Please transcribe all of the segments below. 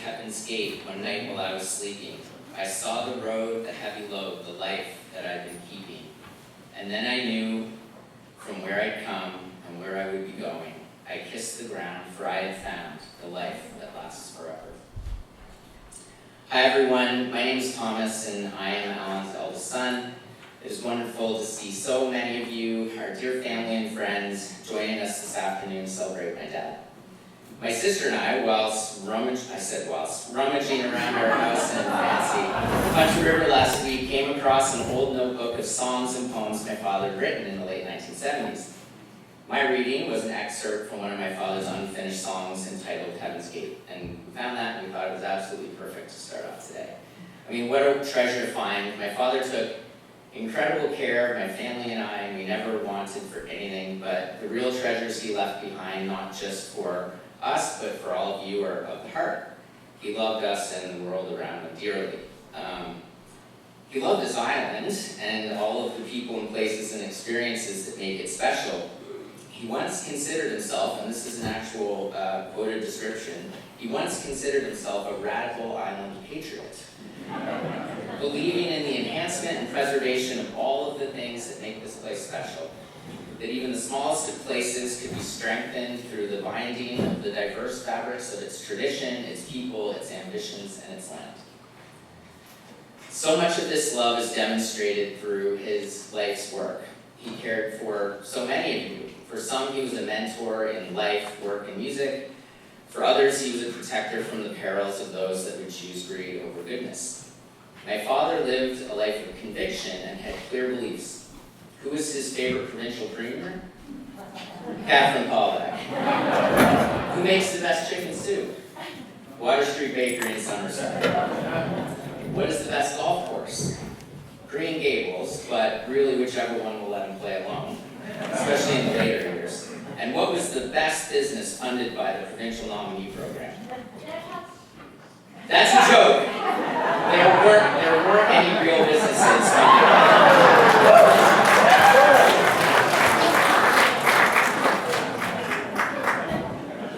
heaven's gate one night while I was sleeping. I saw the road, the heavy load, the life that I'd been keeping. And then I knew from where I'd come and where I would be going. I kissed the ground, for I had found the life that lasts forever. Hi everyone, my name is Thomas and I am Allan's eldest son. It is wonderful to see so many of you, our dear family and friends, joining us this afternoon to celebrate my dad. My sister and I, whilst rummaging around our house in fancy Country River last week, came across an old notebook of songs and poems my father had written in the late 1970s. My reading was an excerpt from one of my father's unfinished songs entitled Heaven's Gate, and we found that and we thought it was absolutely perfect to start off today. I mean, what a treasure to find. My father took incredible care of my family and I, and we never wanted for anything, but the real treasures he left behind, not just for us, but for all of you, are of the heart. He loved us and the world around him dearly. He loved his island and all of the people and places and experiences that make it special. He once considered himself, and this is an actual quoted description, he once considered himself a radical island patriot, believing in the enhancement and preservation of all of the things that make this place special, that even the smallest of places could be strengthened through the binding of the diverse fabrics of its tradition, its people, its ambitions, and its land. So much of this love is demonstrated through his life's work. He cared for so many of you. For some, he was a mentor in life, work, and music. For others, he was a protector from the perils of those that would choose greed over goodness. My father lived a life of conviction and had clear beliefs. Who was his favorite provincial premier? Catherine Paulbeck. Who makes the best chicken soup? Water Street Bakery in Somerset. What is the best golf course? Green Gables, but really whichever one will let him play alone, especially in the later years. And what was the best business funded by the provincial nominee program? That's a joke. There weren't any real businesses funded by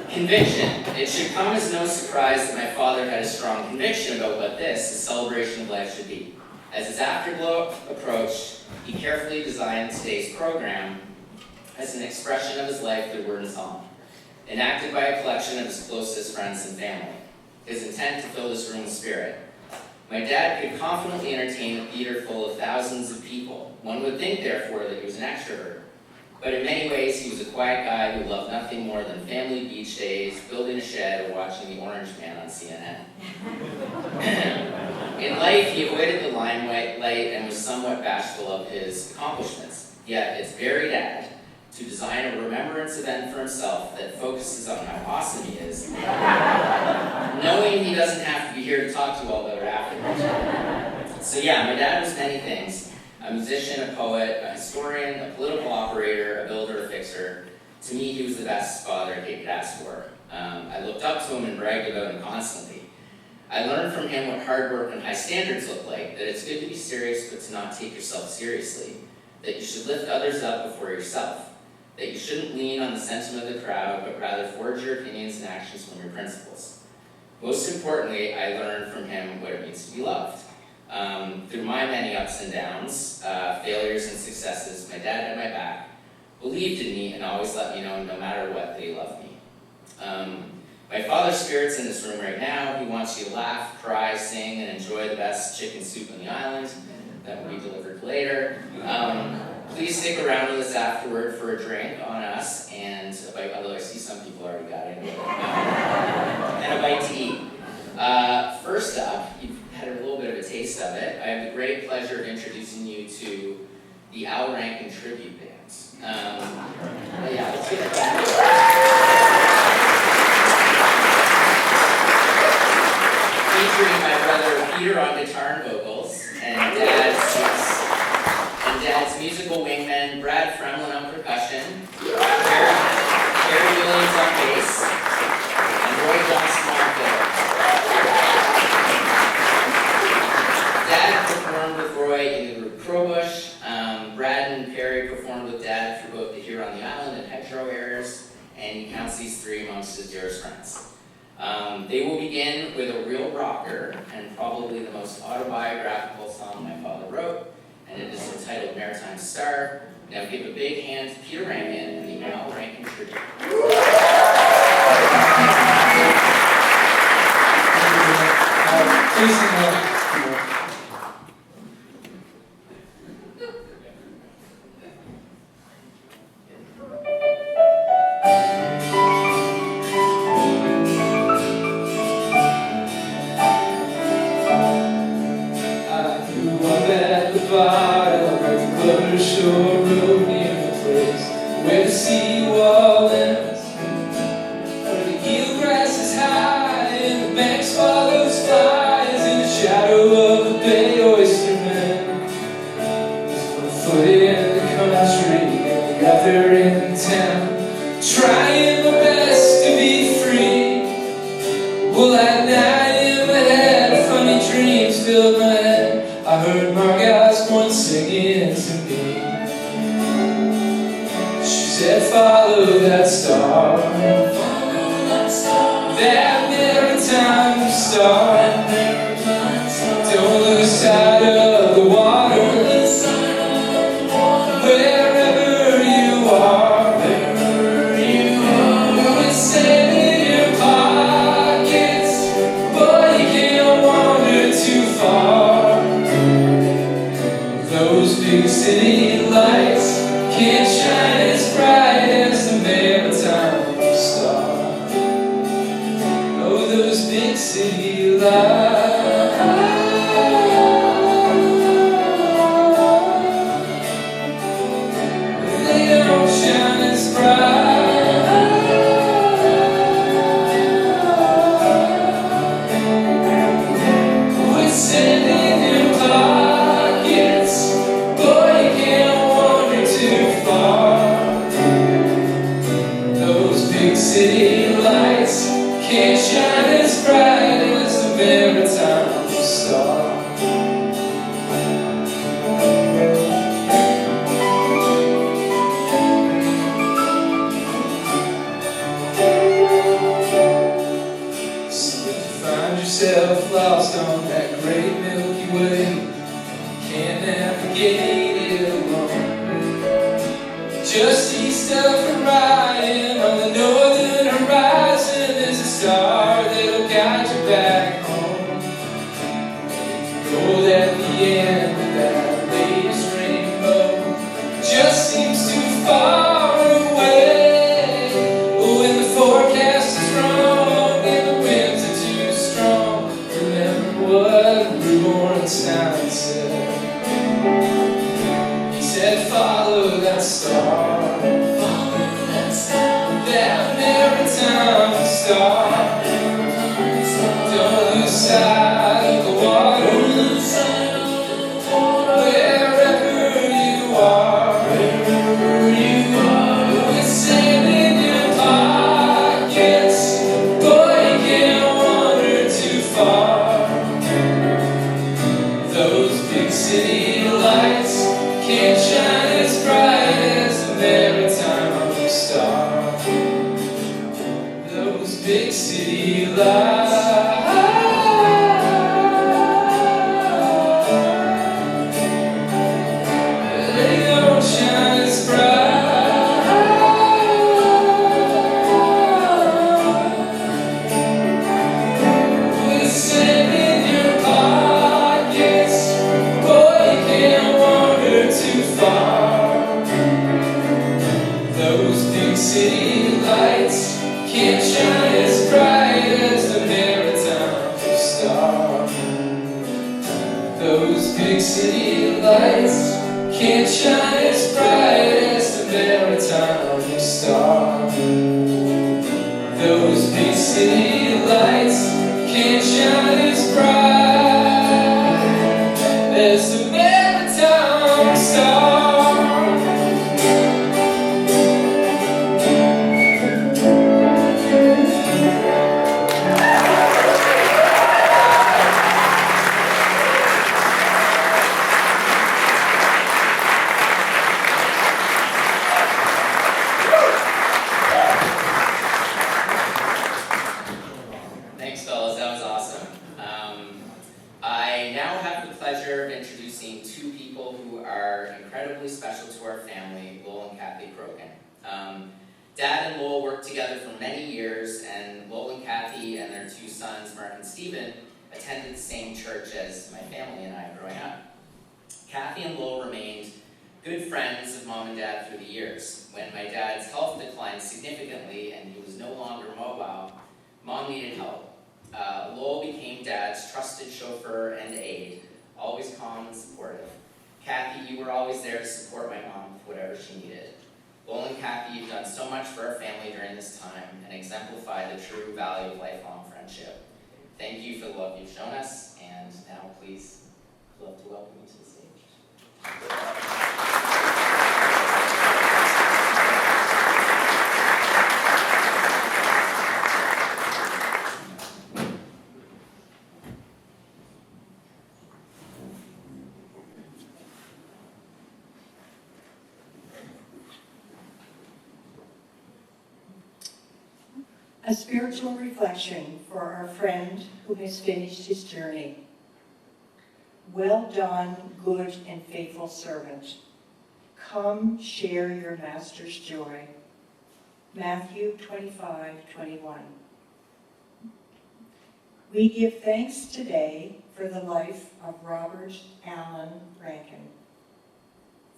Conviction. It should come as no surprise that my father had a strong conviction about what this, the celebration of life, should be. As his afterglow approached, he carefully designed today's program as an expression of his life through word and song, enacted by a collection of his closest friends and family. His intent to fill this room with spirit. My dad could confidently entertain a theater full of thousands of people. One would think, therefore, that he was an extrovert. But in many ways, he was a quiet guy who loved nothing more than family beach days, building a shed, or watching The Orange Man on CNN. In life, he avoided the limelight and was somewhat bashful of his accomplishments. Yet, it's very dad to design a remembrance event for himself that focuses on how awesome he is, knowing he doesn't have to be here to talk to you all about it afterwards. So yeah, my dad was many things. A musician, a poet, a historian, a political operator, a builder, a fixer. To me, he was the best father he could ask for. I looked up to him and bragged about him constantly. I learned from him what hard work and high standards look like, that it's good to be serious but to not take yourself seriously, that you should lift others up before yourself, that you shouldn't lean on the sentiment of the crowd but rather forge your opinions and actions from your principles. Most importantly, I learned from him what it means to be loved. Through my many ups and downs, failures and successes, my dad had my back, believed in me, and always let me know, no matter what, that he loved me. My father's spirit's in this room right now. He wants you to laugh, cry, sing, and enjoy the best chicken soup on the island. That will be delivered later. Please stick around with us afterward for a drink on us, and a bite, although I see some people already got it, and a bite to eat. First up, you've had a little bit of a taste of it. I have the great pleasure of introducing you to the Rankin tribute band. Yeah, let's get it back. Featuring my brother Peter on guitar and vocals, and Dad's musical wingmen, Brad Fremlin on percussion, Terry Williams on bass, and Roy Johnson on fiddle. Dad performed with Roy in the group Crowbush. Brad and Perry performed with Dad through both the Here on the Island and Hetero eras, and he counts these three amongst his dearest friends. They will begin with a real rocker and probably the most autobiographical song my father wrote, and it is entitled Maritime Star. Now give a big hand to Peter Rankin and the Al Rankin Tribute. now have the pleasure of introducing two people who are incredibly special to our family, Lowell and Kathy Krogan. Dad and Lowell worked together for many years, and Lowell and Kathy and their two sons, Mark and Stephen, attended the same church as my family and I growing up. Kathy and Lowell remained good friends of Mom and Dad through the years. When my dad's health declined significantly and he was no longer mobile, Mom needed help. Lowell became Dad's trusted chauffeur and aide, always calm and supportive. Kathy, you were always there to support my mom with whatever she needed. Lowell and Kathy, you've done so much for our family during this time and exemplify the true value of lifelong friendship. Thank you for the love you've shown us, and now please, I'd love to welcome you to the stage. A spiritual reflection for our friend who has finished his journey. Well done, good and faithful servant. Come share your master's joy. Matthew 25:21. We give thanks today for the life of Robert Allan Rankin,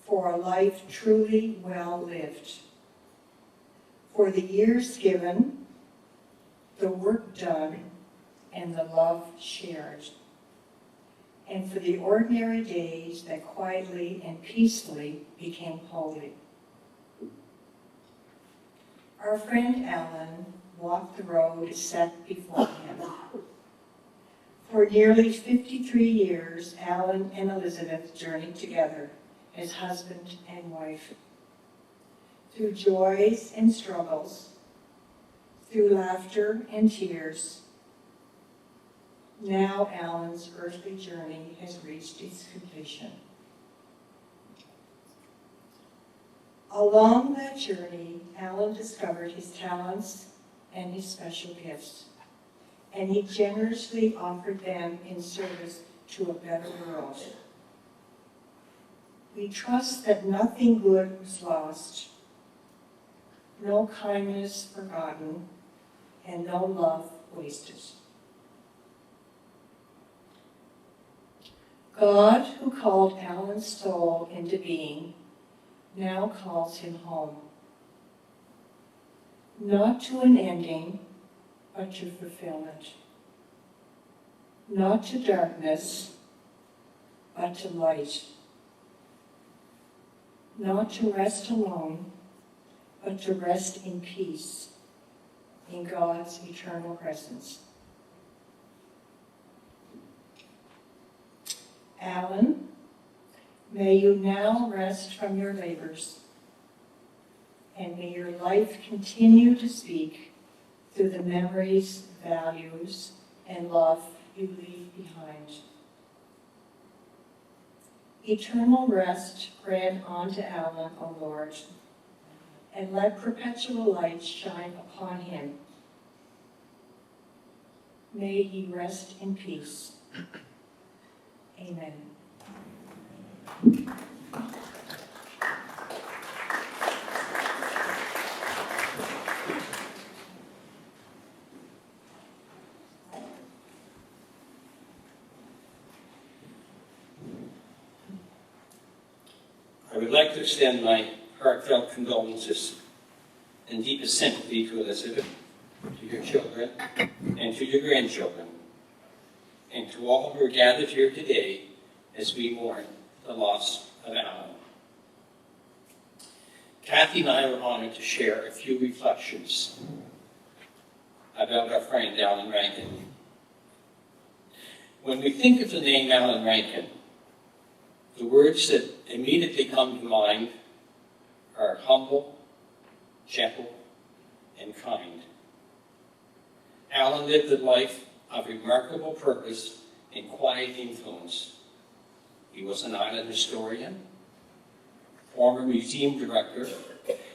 for a life truly well lived, for the years given, the work done, and the love shared, and for the ordinary days that quietly and peacefully became holy. Our friend Allan walked the road set before him. For nearly 53 years, Allan and Elizabeth journeyed together as husband and wife. Through joys and struggles, through laughter and tears, now Allan's earthly journey has reached its completion. Along that journey, Allan discovered his talents and his special gifts, and he generously offered them in service to a better world. We trust that nothing good was lost, no kindness forgotten, and no love wasted. God, who called Allan's soul into being, now calls him home. Not to an ending, but to fulfillment. Not to darkness, but to light. Not to rest alone, but to rest in peace, in God's eternal presence. Allan, may you now rest from your labors, and may your life continue to speak through the memories, values, and love you leave behind. Eternal rest grant unto Allan, O Lord, and let perpetual light shine upon him. May he rest in peace. Amen. I would like to extend my heartfelt condolences and deepest sympathy to Elizabeth, to your children, and to your grandchildren, and to all who are gathered here today as we mourn the loss of Allan. Kathy and I are honored to share a few reflections about our friend Allan Rankin. When we think of the name Allan Rankin, the words that immediately come to mind are humble, gentle, and kind. Allan lived a life of remarkable purpose and quiet influence. He was an island historian, former museum director,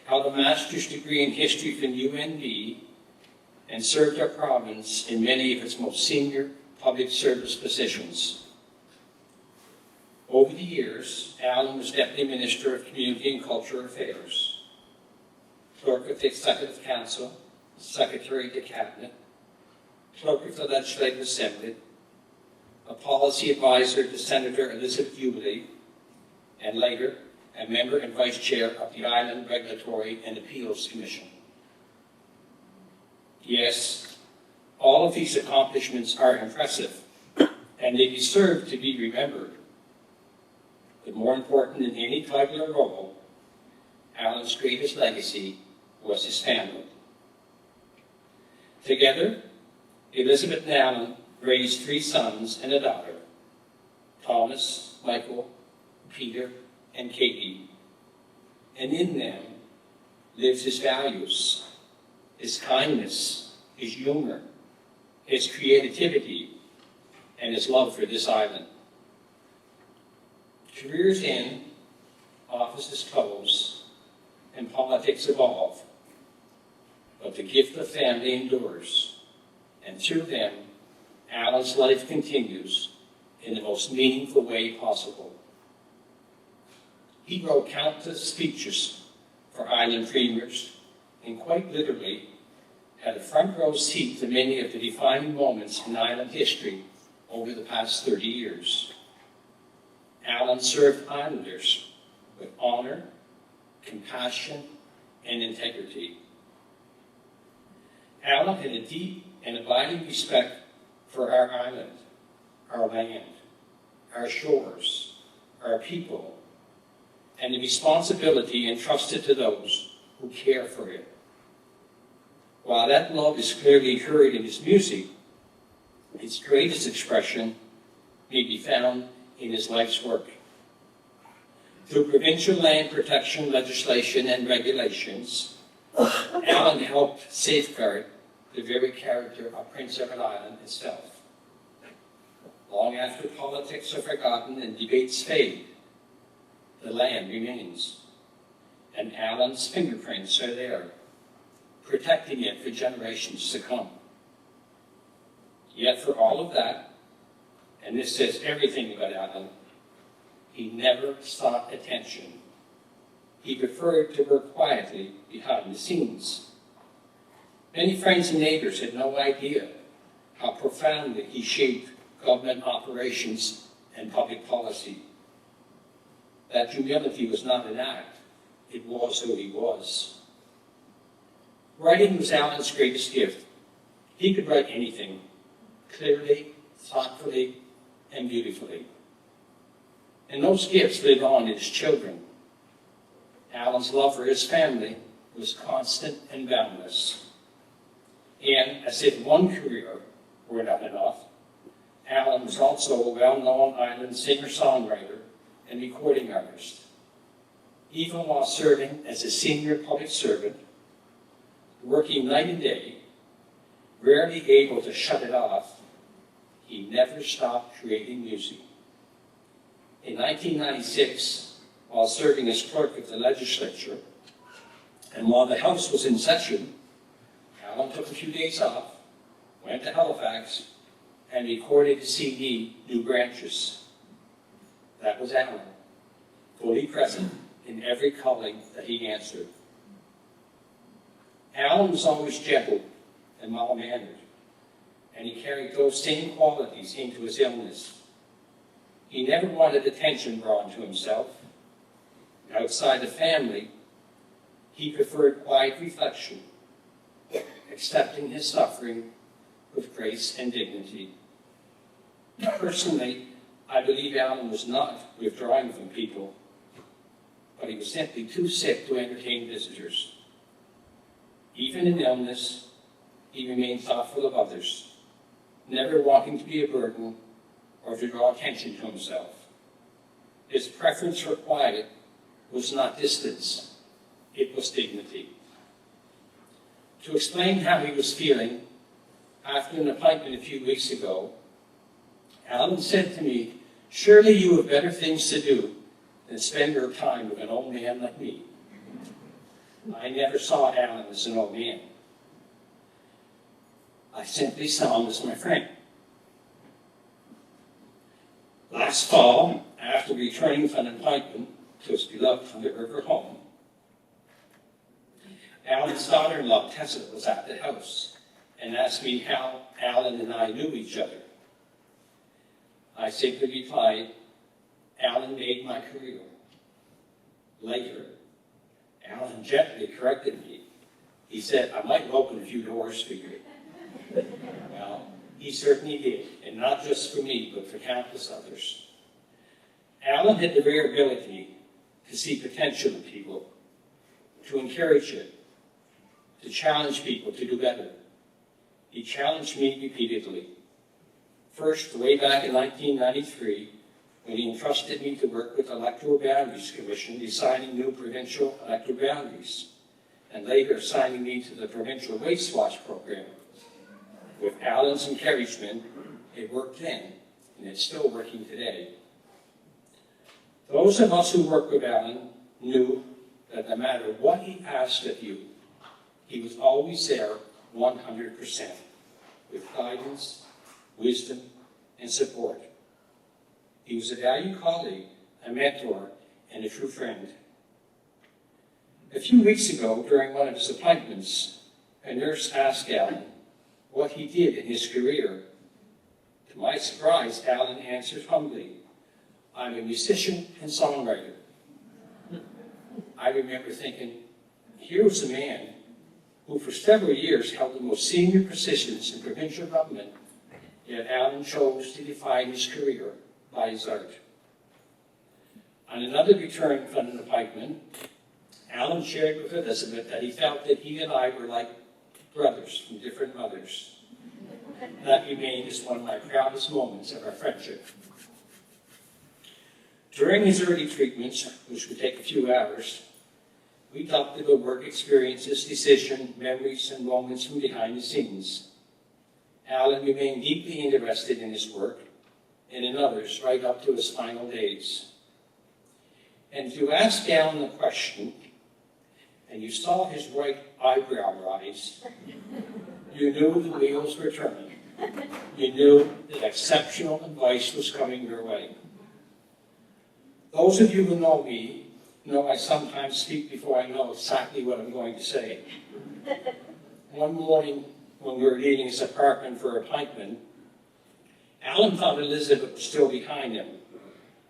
held a master's degree in history from UNB, and served our province in many of its most senior public service positions. Over the years, Allan was Deputy Minister of Community and Cultural Affairs, Clerk of the Executive Council, Secretary to Cabinet, Clerk of the Legislative Assembly, a policy advisor to Senator Elizabeth Jubilee, and later, a member and vice chair of the Island Regulatory and Appeals Commission. Yes, all of these accomplishments are impressive, and they deserve to be remembered. But more important than any title or role, Allan's greatest legacy was his family. Together, Elizabeth and Allan raised 3 sons and a daughter, Thomas, Michael, Peter, and Katie. And in them lives his values, his kindness, his humor, his creativity, and his love for this island. Careers end, offices close, and politics evolve. But the gift of family endures, and through them, Allan's life continues in the most meaningful way possible. He wrote countless speeches for island premiers, and quite literally had a front row seat to many of the defining moments in island history over the past 30 years. Allan served islanders with honor, compassion, and integrity. Allan had a deep and abiding respect for our island, our land, our shores, our people, and the responsibility entrusted to those who care for it. While that love is clearly heard in his music, its greatest expression may be found in his life's work. Through provincial land protection legislation and regulations, Allan helped safeguard the very character of Prince Edward Island itself. Long after politics are forgotten and debates fade, the land remains, and Allan's fingerprints are there, protecting it for generations to come. Yet for all of that, and this says everything about Allan, he never sought attention. He preferred to work quietly behind the scenes. Many friends and neighbors had no idea how profoundly he shaped government operations and public policy. That humility was not an act, it was who he was. Writing was Allan's greatest gift. He could write anything, clearly, thoughtfully, and beautifully. And those gifts lived on in his children. Allan's love for his family was constant and boundless. And as if one career were not enough, Allan was also a well-known island singer-songwriter and recording artist. Even while serving as a senior public servant, working night and day, rarely able to shut it off, he never stopped creating music. In 1996, while serving as clerk of the legislature, and while the House was in session, Allan took a few days off, went to Halifax, and recorded the CD, New Branches. That was Allan, fully present in every calling that he answered. Allan was always gentle and mild-mannered, and he carried those same qualities into his illness. He never wanted attention drawn to himself. Outside the family, he preferred quiet reflection, accepting his suffering with grace and dignity. Personally, I believe Allan was not withdrawing from people, but he was simply too sick to entertain visitors. Even in illness, he remained thoughtful of others, never wanting to be a burden or to draw attention to himself. His preference for quiet was not distance, it was dignity. To explain how he was feeling, after an appointment a few weeks ago, Allan said to me, "Surely you have better things to do than spend your time with an old man like me." I never saw Allan as an old man. I simply saw him as my friend. Last fall, after after returning from an appointment to his beloved Thunder River home, Allan's daughter-in-law, Tessa, was at the house and asked me how Allan and I knew each other. I simply replied, "Allan made my career." Later, Allan gently corrected me. He said, "I might have opened a few doors for you." Well, he certainly did, and not just for me, but for countless others. Allan had the rare ability to see potential in people, to encourage it, to challenge people to do better. He challenged me repeatedly. First, way back in 1993, when he entrusted me to work with the Electoral Boundaries Commission, designing new provincial electoral boundaries, and later assigning me to the Provincial Waste Watch program. With Allan's encouragement, it worked then, and it's still working today. Those of us who worked with Allan knew that no matter what he asked of you, he was always there 100%, with guidance, wisdom, and support. He was a valued colleague, a mentor, and a true friend. A few weeks ago, during one of his appointments, a nurse asked Allan what he did in his career. To my surprise, Allan answered humbly, "I'm a musician and songwriter." I remember thinking, here was a man who for several years held the most senior positions in provincial government, yet Allan chose to define his career by his art. On another return from an appointment, Allan shared with Elizabeth that he felt that he and I were like brothers from different mothers. That remains one of my proudest moments of our friendship. During his early treatments, which would take a few hours, we talked about work experiences, decisions, memories, and moments from behind the scenes. Allan remained deeply interested in his work and in others right up to his final days. And if you asked Allan a question, and you saw his right eyebrow rise, you knew the wheels were turning. You knew that exceptional advice was coming your way. Those of you who know me know I sometimes speak before I know exactly what I'm going to say. One morning, when we were leaving his apartment for appointment, Allan thought Elizabeth was still behind him,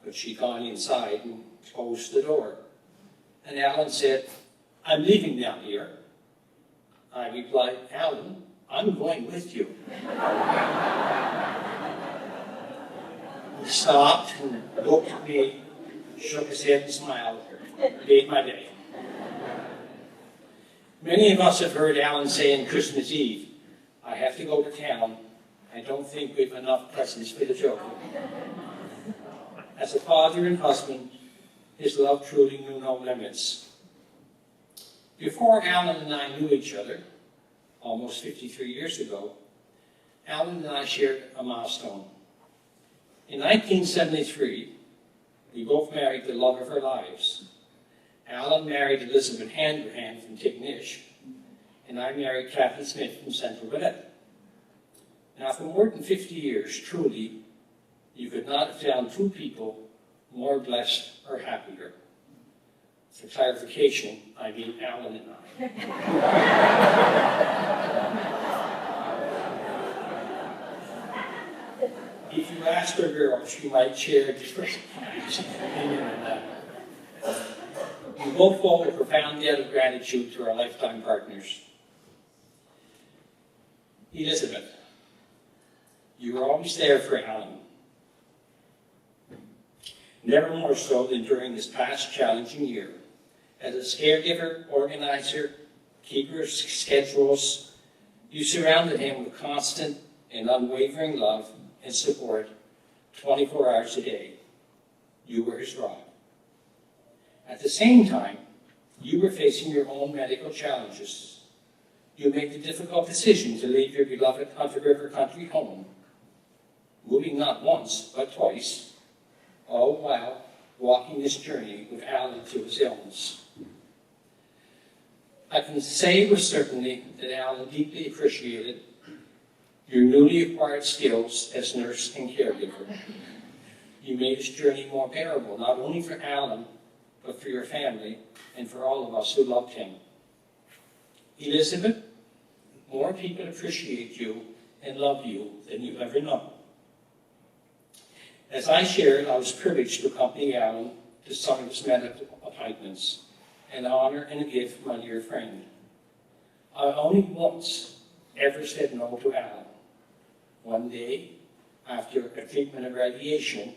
but she'd gone inside and closed the door. And Allan said, "I'm leaving now, dear." I replied, "Allan, I'm going with you." He stopped and looked at me, shook his head and smiled. Made my day. Many of us have heard Allan say on Christmas Eve, "I have to go to town. I don't think we have enough presents for the children." As a father and husband, his love truly knew no limits. Before Allan and I knew each other, almost 53 years ago, Allan and I shared a milestone. In 1973, we both married the love of our lives. Allan married Elizabeth Handrahan from Tignish, and I married Kathy Smith from Central Gwinnett. Now, for more than 50 years, truly, you could not have found two people more blessed or happier. For clarification, I mean Allan and I. If you asked our girl, she might share a different opinion on that. We both owe a profound debt of gratitude to our lifetime partners. Elizabeth, you were always there for Allan. Never more so than during this past challenging year. As a caregiver, organizer, keeper of schedules, you surrounded him with constant and unwavering love and support 24 hours a day. You were his rock. At the same time, you were facing your own medical challenges. You made the difficult decision to leave your beloved Thunder River country home, moving not once, but twice, all while walking this journey with Allan through his illness. I can say with certainty that Allan deeply appreciated your newly acquired skills as nurse and caregiver. You made this journey more bearable, not only for Allan, but for your family and for all of us who loved him. Elizabeth, more people appreciate you and love you than you ever know. As I shared, I was privileged to accompany Allan to some of his medical appointments, an honor and a gift from my dear friend. I only once ever said no to Allan. One day, after a treatment of radiation,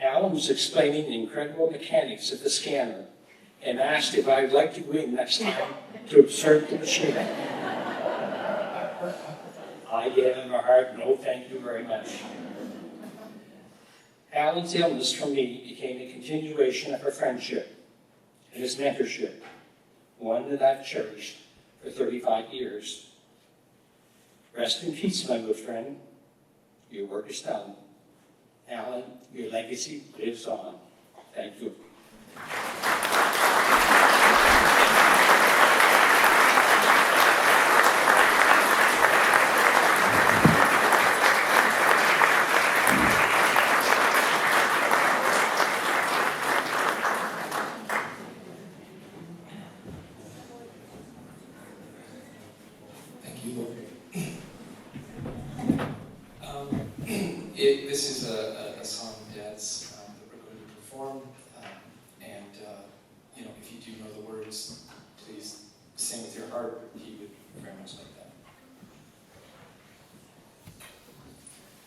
Allan was explaining the incredible mechanics of the scanner and asked if I'd like to go in next time to observe the machine. I gave him a hard no, thank you very much. Allan's illness for me became a continuation of our friendship and his mentorship, one that I've cherished for 35 years. Rest in peace, my good friend. Your work is done. Allan, your legacy lives on. Thank you. This is a song that's that we're going to perform, if you do know the words, please sing with your heart. He would very much like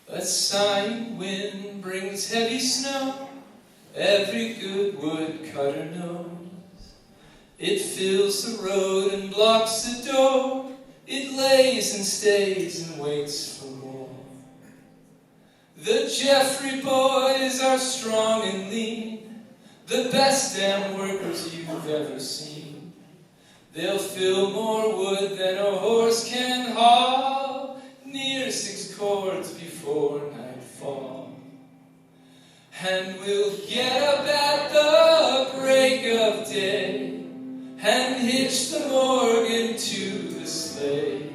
that. A sighing wind brings heavy snow, every good woodcutter knows. It fills the road and blocks the door, it lays and stays and waits for more. The Jeffrey boys are strong and lean, the best damn workers you've ever seen. They'll fill more wood than a horse can haul, near 6 cords before nightfall. And we'll get up at the break of day, and hitch the Morgan to the sleigh.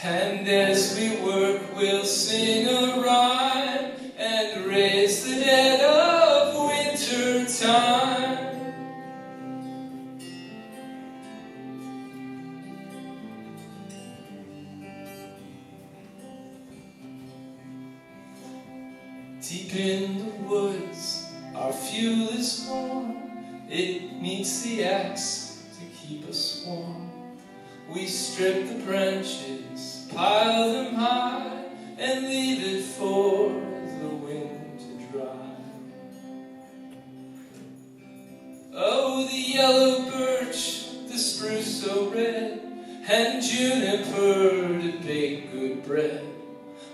And as we work, we'll sing a rhyme and raise the dead of winter time. Deep in the woods, our fuel is warm. It meets the axe to keep us warm. We strip the branches, pile them high, and leave it for the wind to dry. Oh, the yellow birch, the spruce so red, and juniper to bake good bread.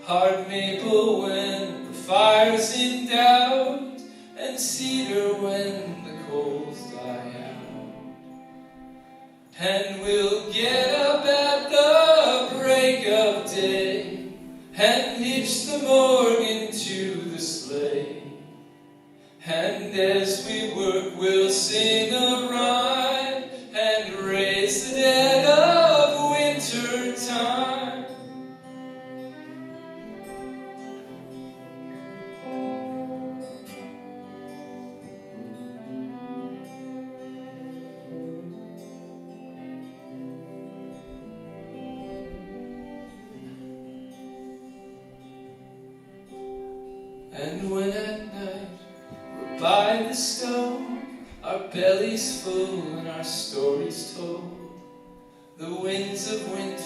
Hard maple when the fire's in doubt, and cedar when the coals die out. And we'll get up at the break of day, and hitch the Morgan to the sleigh. And as we work, we'll sing a rhyme and raise the dead of winter time. And when at night we're by the stove, our bellies full and our stories told, the winds of winter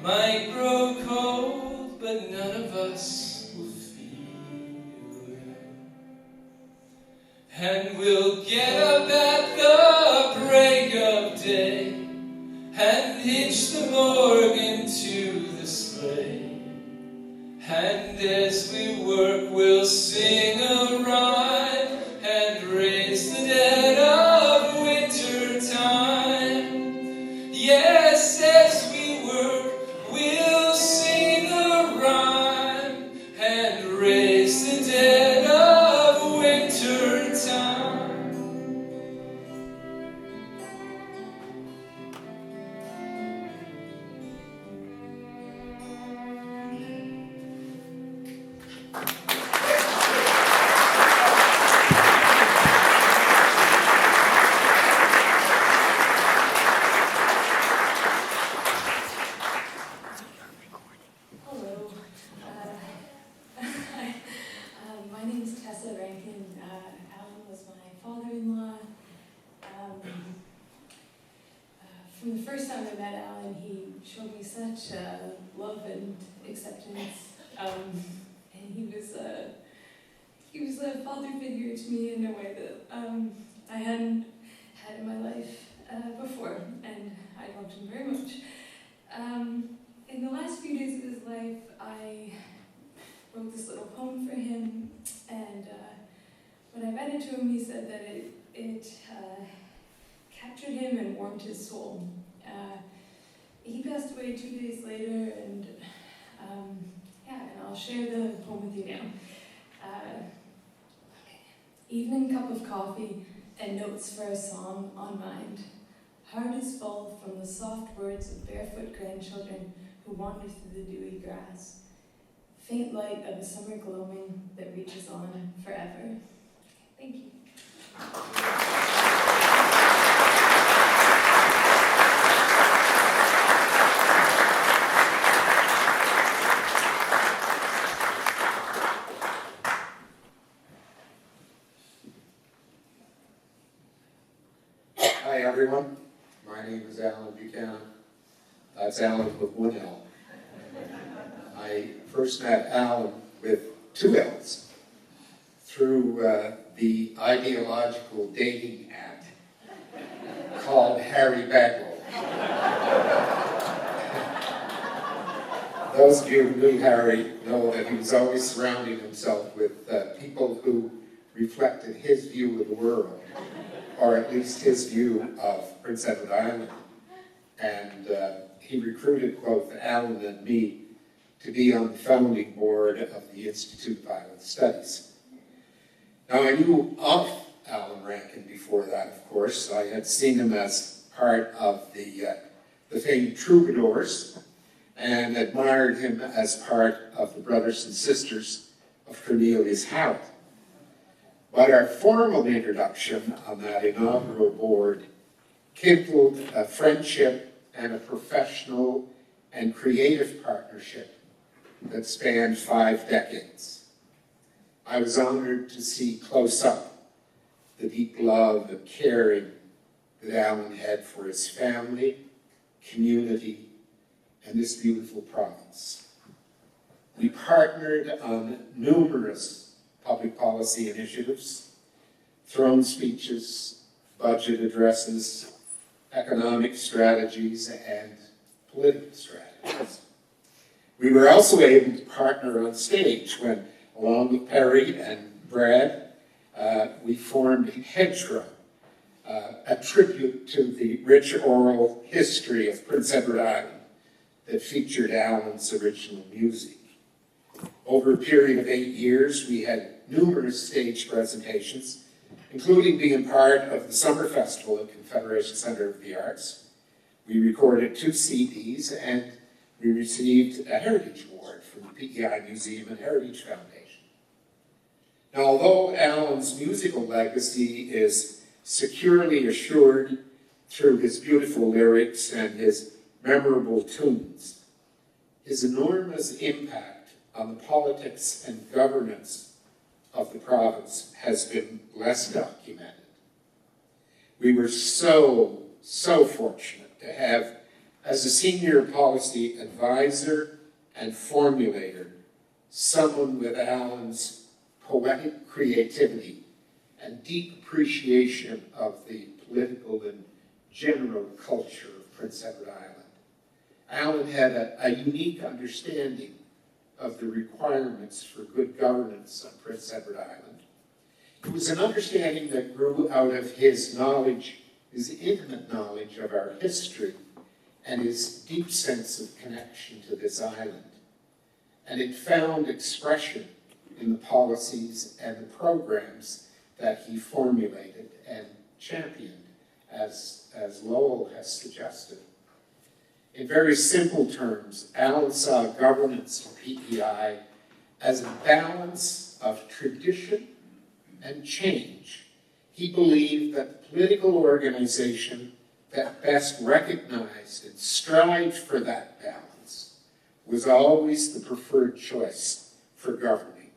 might grow cold, but none of us will feel it. And we'll get up at the break of day, and hitch the Morgan to the sleigh. And as we work, we'll sing a rhyme and raise the dead of winter time. Yes, as we work, we'll sing a rhyme and raise the dead of winter time. first time I met Allan, he showed me such love and acceptance, and he was a father figure to me in a way that I hadn't had in my life before, and I loved him very much. In the last few days of his life, I wrote this little poem for him, and when I read it to him, he said that it captured him and warmed his soul. He passed away 2 days later, and and I'll share the poem with you now. Evening cup of coffee and notes for a song on mind. Heart is full from the soft words of barefoot grandchildren who wander through the dewy grass. Faint light of a summer gloaming that reaches on forever. Thank you. Hi everyone, my name is Allan Buchanan. That's Allan with one L. I first met Allan with two L's through the ideological dating app called Harry Bagwell. Those of you who knew Harry know that he was always surrounding himself with people who reflected his view of the world, or at least his view of Prince Edward Island. And he recruited both Allan and me to be on the founding board of the Institute of Island Studies. Now, I knew of Allan Rankin before that, of course. I had seen him as part of the famed Troubadours and admired him as part of the brothers and sisters of Cornelius Howe. But our formal introduction on that inaugural board kindled a friendship and a professional and creative partnership that spanned 5 decades. I was honored to see close up the deep love and caring that Allan had for his family, community, and this beautiful province. We partnered on numerous public policy initiatives, throne speeches, budget addresses, economic strategies, and political strategies. We were also able to partner on stage when, along with Perry and Brad, we formed Hedgerow, a tribute to the rich oral history of Prince Edward Island that featured Allan's original music. Over a period of 8 years, we had numerous stage presentations, including being part of the Summer Festival at Confederation Center of the Arts. We recorded 2 CDs, and we received a Heritage Award from the PEI Museum and Heritage Foundation. Now, although Allan's musical legacy is securely assured through his beautiful lyrics and his memorable tunes, his enormous impact on the politics and governance of the province has been less documented. We were so fortunate to have, as a senior policy advisor and formulator, someone with Allan's poetic creativity and deep appreciation of the political and general culture of Prince Edward Island. Allan had a unique understanding of the requirements for good governance on Prince Edward Island. It was an understanding that grew out of his knowledge, his intimate knowledge of our history, and his deep sense of connection to this island. And it found expression in the policies and the programs that he formulated and championed, as Lowell has suggested. In very simple terms, Allan saw governance in PEI as a balance of tradition and change. He believed that the political organization that best recognized and strived for that balance was always the preferred choice for governing.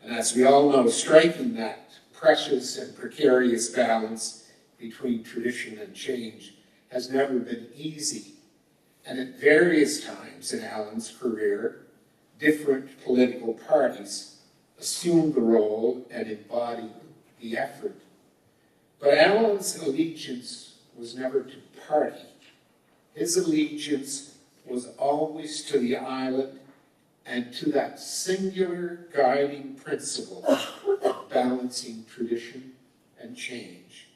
And as we all know, striking that precious and precarious balance between tradition and change has never been easy. And at various times in Allan's career, different political parties assumed the role and embodied the effort. But Allan's allegiance was never to party. His allegiance was always to the island and to that singular guiding principle of balancing tradition and change.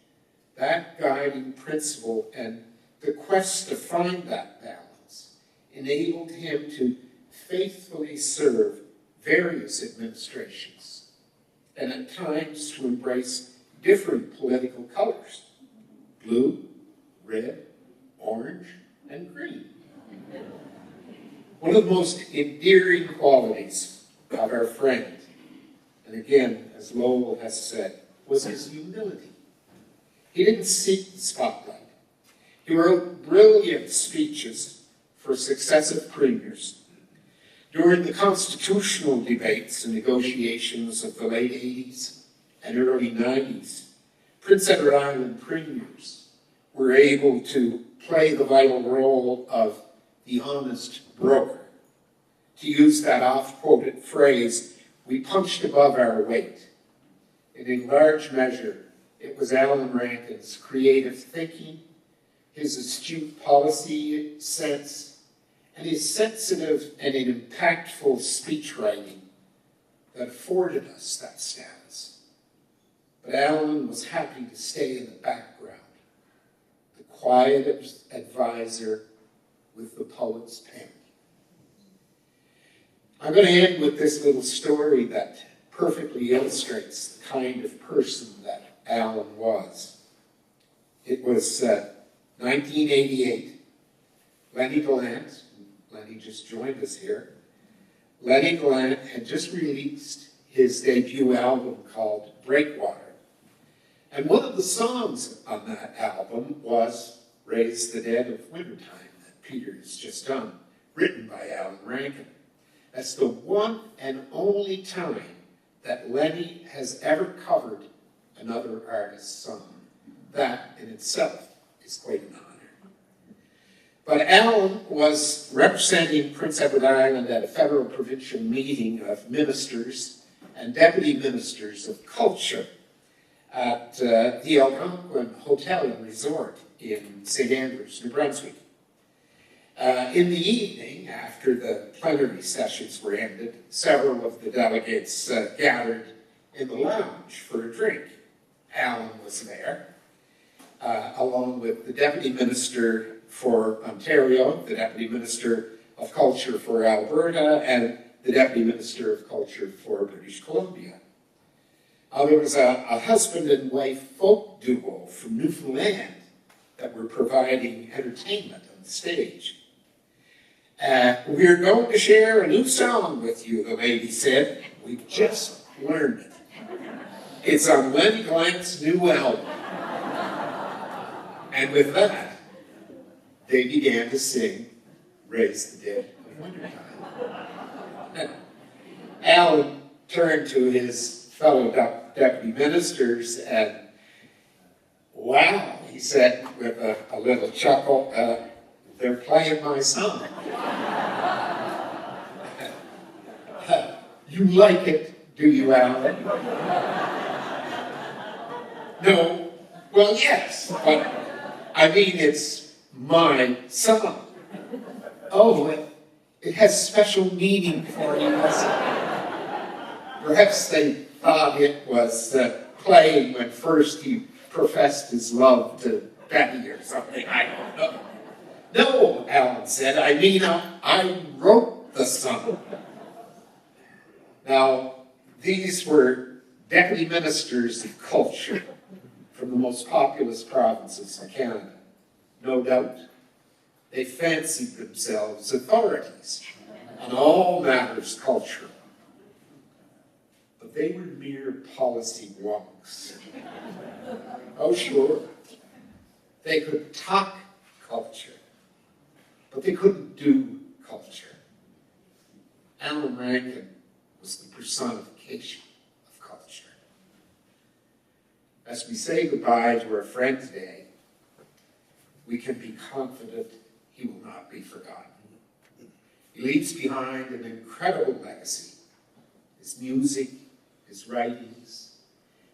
That guiding principle and the quest to find that balance enabled him to faithfully serve various administrations, and at times to embrace different political colors: blue, red, orange, and green. One of the most endearing qualities of our friend, and again, as Lowell has said, was his humility. He didn't seek the spotlight. He wrote brilliant speeches for successive premiers. During the constitutional debates and negotiations of the late 80s and early 90s, Prince Edward Island premiers were able to play the vital role of the honest broker. To use that oft-quoted phrase, we punched above our weight. And in large measure, it was Allan Rankin's creative thinking, his astute policy sense, and his sensitive and impactful speech writing that afforded us that status. But Allan was happy to stay in the background, the quiet advisor with the poet's pen. I'm going to end with this little story that perfectly illustrates the kind of person that Allan was. It was 1988. Lenny Gallant, Lenny just joined us here. Lenny Gallant had just released his debut album called Breakwater. And one of the songs on that album was Raise the Dead of Wintertime that Peter has just done, written by Allan Rankin. That's the one and only time that Lenny has ever covered another artist's song. That in itself is quite an honor. But Allan was representing Prince Edward Island at a federal provincial meeting of ministers and deputy ministers of culture at the Algonquin Hotel and Resort in St. Andrews, New Brunswick. In the evening, after the plenary sessions were ended, several of the delegates gathered in the lounge for a drink. Allan was there, along with the Deputy Minister for Ontario, the Deputy Minister of Culture for Alberta, and the Deputy Minister of Culture for British Columbia. There was a husband and wife folk duo from Newfoundland that were providing entertainment on the stage. We're going to share a new song with you, the lady said. We just learned it. It's on Lenny Gallant's new album. And with that, they began to sing Raise the Dead of Wintertime. Allan turned to his fellow deputy ministers and, wow, he said with a little chuckle, they're playing my song. You like it, do you, Allan? No. Well, yes, but I mean, it's my song. Oh, it has special meaning for you. Perhaps they thought it was playing when first he professed his love to Betty or something. I don't know. No, Allan said. I mean, I wrote the song. Now, these were deputy ministers of culture from the most populous provinces in Canada. No doubt, they fancied themselves authorities on all matters cultural. But they were mere policy wonks. Oh, sure, they could talk culture, but they couldn't do culture. Allan Rankin was the personification of culture. As we say goodbye to our friend today, we can be confident he will not be forgotten. He leaves behind an incredible legacy. His music, his writings,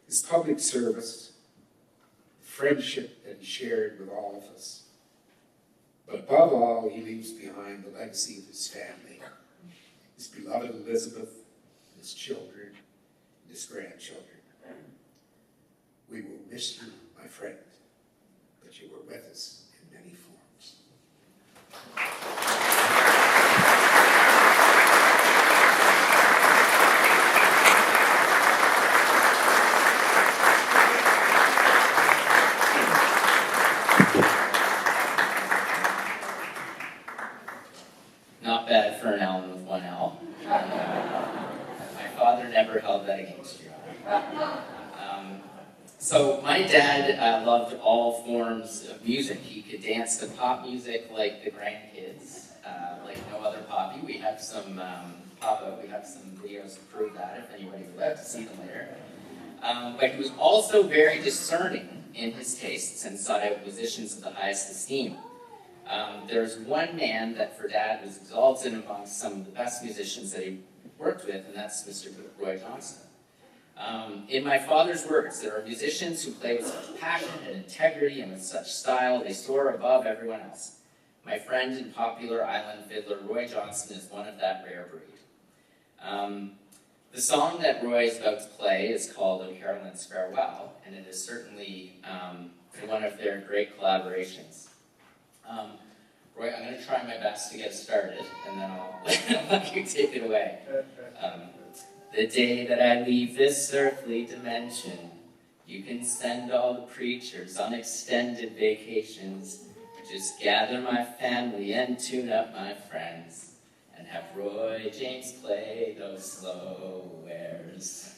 his public service, the friendship that he shared with all of us. But above all, he leaves behind the legacy of his family, his beloved Elizabeth, his children, and his grandchildren. We will miss you, my friend, but you were with us in many forms. Not bad for an Allan with one L. My father never held that against you. So my dad loved all forms of music. He could dance to pop music like the grandkids, like no other poppy. We have some videos to prove that if anybody would like to see them later. But he was also very discerning in his tastes and sought out musicians of the highest esteem. There's one man that for Dad was exalted amongst some of the best musicians that he worked with, and that's Mr. Roy Johnston. In my father's words, there are musicians who play with such passion and integrity and with such style, they soar above everyone else. My friend and popular island fiddler Roy Johnston is one of that rare breed. The song that Roy is about to play is called O Carolyn's Farewell, and it is certainly one of their great collaborations. Roy, I'm going to try my best to get started, and then I'll let you take it away. The day that I leave this earthly dimension, you can send all the preachers on extended vacations. Just gather my family and tune up my friends, and have Roy James play those slow airs.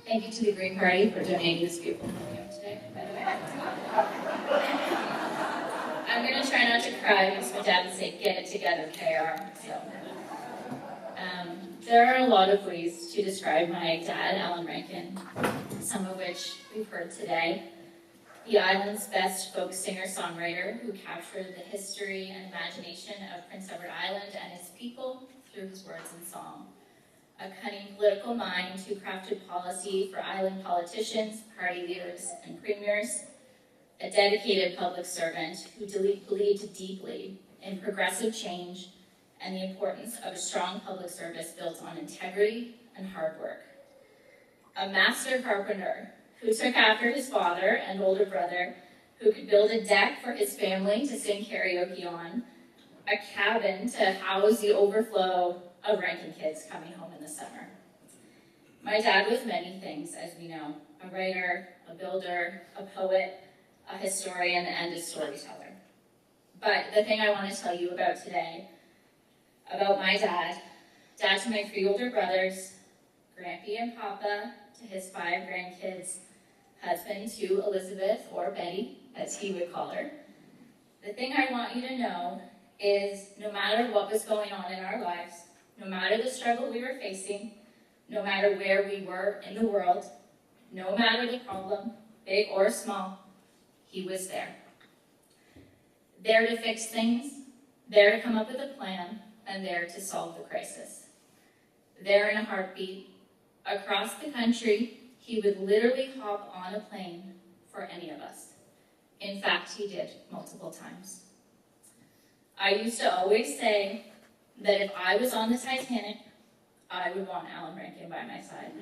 Thank you to the Green Party for donating this beautiful podium today, by the way. I'm going to try not to cry because my dad would say, get it together, KR. So, there are a lot of ways to describe my dad, Allan Rankin, some of which we've heard today. The island's best folk singer-songwriter who captured the history and imagination of Prince Edward Island and its people through his words and song. a cunning political mind who crafted policy for island politicians, party leaders, and premiers, a dedicated public servant who believed deeply in progressive change and the importance of a strong public service built on integrity and hard work. A master carpenter who took after his father and older brother, who could build a deck for his family to sing karaoke on, a cabin to house the overflow of Rankin kids coming home in the summer. My dad was many things, as we know: a writer, a builder, a poet, a historian, and a storyteller. But the thing I want to tell you about today, about my dad to my 3 older brothers, Grampy and Papa to his 5 grandkids, husband to Elizabeth, or Betty, as he would call her. The thing I want you to know is no matter what was going on in our lives, no matter the struggle we were facing, no matter where we were in the world, no matter the problem, big or small, he was there. There to fix things, there to come up with a plan, and there to solve the crisis. There in a heartbeat, across the country, he would literally hop on a plane for any of us. In fact, he did multiple times. I used to always say that if I was on the Titanic, I would want Allan Rankin by my side.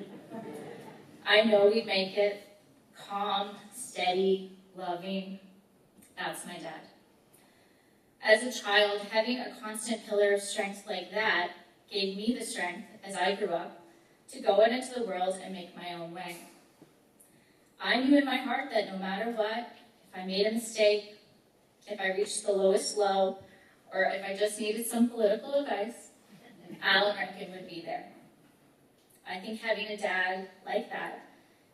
I know we'd make it calm, steady, loving. That's my dad. As a child, having a constant pillar of strength like that gave me the strength, as I grew up, to go out into the world and make my own way. I knew in my heart that no matter what, if I made a mistake, if I reached the lowest low, or if I just needed some political advice, Allan Rankin would be there. I think having a dad like that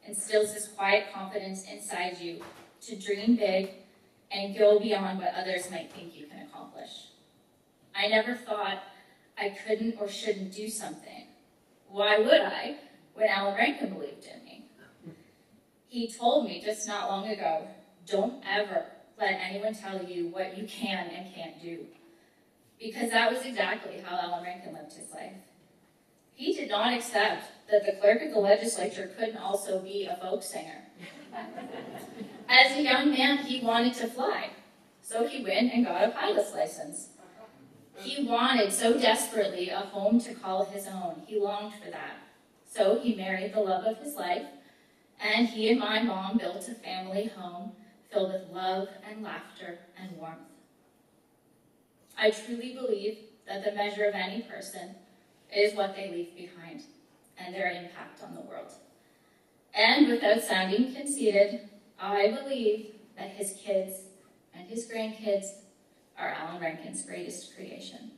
instills this quiet confidence inside you to dream big and go beyond what others might think you can accomplish. I never thought I couldn't or shouldn't do something. Why would I when Allan Rankin believed in me? He told me just not long ago, don't ever let anyone tell you what you can and can't do. Because that was exactly how Allan Rankin lived his life. He did not accept that the clerk of the legislature couldn't also be a folk singer. As a young man, he wanted to fly, so he went and got a pilot's license. He wanted so desperately a home to call his own. He longed for that. So he married the love of his life, and he and my mom built a family home filled with love and laughter and warmth. I truly believe that the measure of any person is what they leave behind and their impact on the world. And without sounding conceited, I believe that his kids and his grandkids are Allan Rankin's greatest creation.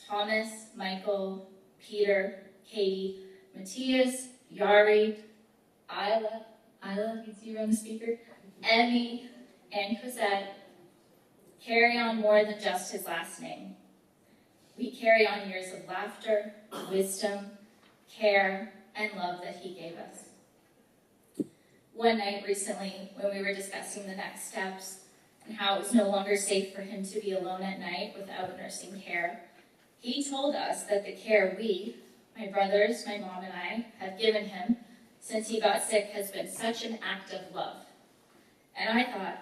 Thomas, Michael, Peter, Katie, Matthias, Yari, Isla, you see her on the speaker, Emmy, and Cosette carry on more than just his last name. We carry on years of laughter, wisdom, care, and love that he gave us. One night recently, when we were discussing the next steps and how it was no longer safe for him to be alone at night without nursing care, he told us that the care we, my brothers, my mom, and I, have given him since he got sick has been such an act of love. And I thought,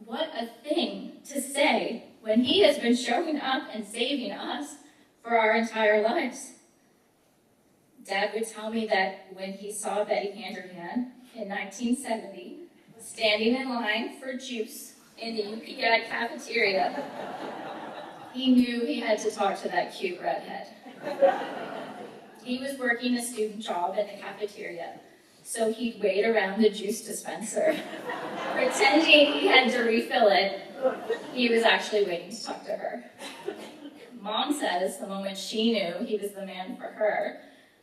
what a thing to say when he has been showing up and saving us for our entire lives. Dad would tell me that when he saw Betty Handerhan in 1970, standing in line for juice in the UPI cafeteria, he knew he had to talk to that cute redhead. He was working a student job in the cafeteria, so he'd wait around the juice dispenser, pretending he had to refill it. He was actually waiting to talk to her. Mom says the moment she knew he was the man for her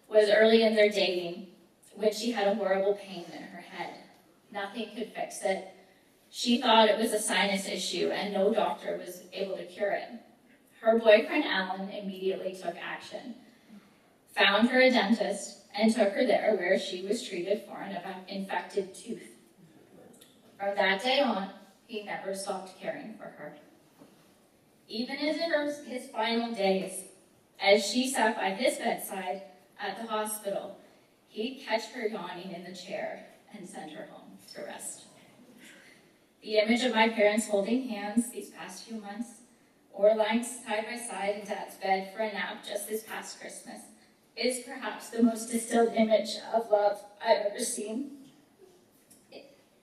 was early in their dating, when she had a horrible pain in her head. Nothing could fix it. She thought it was a sinus issue and no doctor was able to cure it. Her boyfriend, Allan, immediately took action, found her a dentist, and took her there where she was treated for an infected tooth. From that day on, he never stopped caring for her. Even as in his final days, as she sat by his bedside, at the hospital, he'd catch her yawning in the chair and send her home to rest. The image of my parents holding hands these past few months, or lying side by side in Dad's bed for a nap just this past Christmas, is perhaps the most distilled image of love I've ever seen.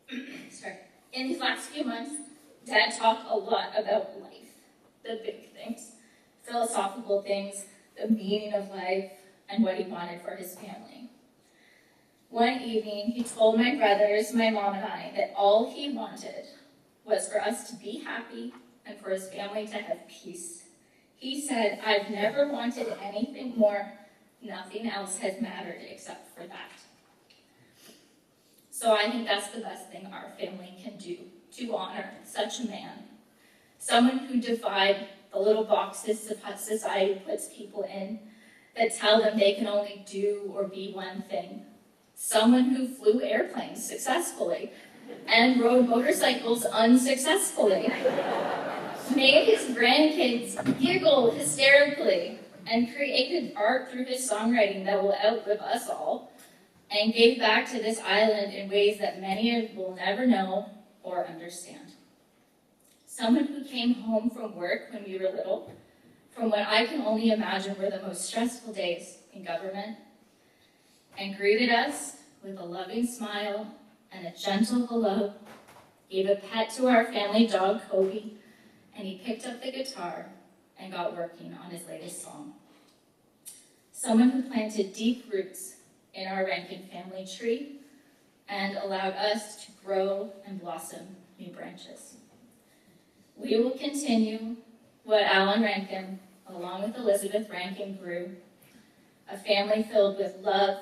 In these last few months, Dad talked a lot about life, the big things, philosophical things, the meaning of life, and what he wanted for his family. One evening, he told my brothers, my mom, and I that all he wanted was for us to be happy and for his family to have peace. He said, "I've never wanted anything more. Nothing else has mattered except for that." So I think that's the best thing our family can do, to honor such a man. Someone who defied the little boxes society puts people in that tell them they can only do or be one thing. Someone who flew airplanes successfully and rode motorcycles unsuccessfully, made his grandkids giggle hysterically, and created art through his songwriting that will outlive us all, and gave back to this island in ways that many will never know or understand. Someone who came home from work when we were little, from what I can only imagine were the most stressful days in government, and greeted us with a loving smile and a gentle hello, gave a pet to our family dog, Kobe, and he picked up the guitar and got working on his latest song. Someone who planted deep roots in our Rankin family tree and allowed us to grow and blossom new branches. We will continue what Allan Rankin, along with Elizabeth Rankin, grew, a family filled with love,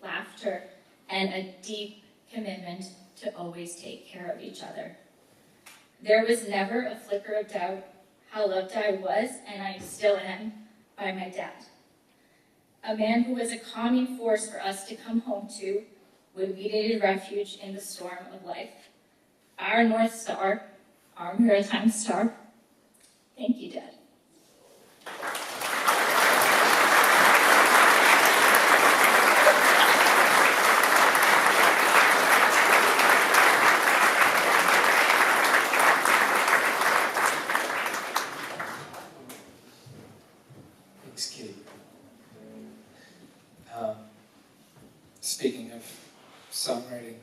laughter, and a deep commitment to always take care of each other. There was never a flicker of doubt how loved I was, and I still am, by my dad. A man who was a calming force for us to come home to when we needed refuge in the storm of life. Our North Star, our maritime star. Thank you, Dad. Thanks, Kitty. Speaking of songwriting,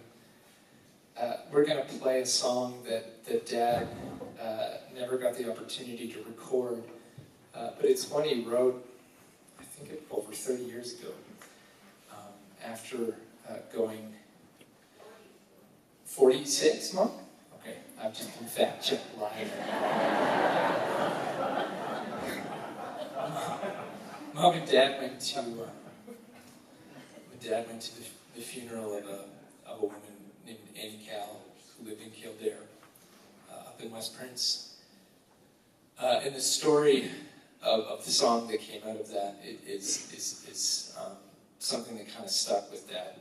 we're going to play a song that Dad never got the opportunity to record, but it's one he wrote, I think, over 30 years ago, after going 46, Mom? Okay, I've just been fact-checked live. Mom and Dad went to the funeral of a woman named Annie Cal, who lived in Kildare, up in West Prince. And the story of the song that came out of that is something that kind of stuck with Dad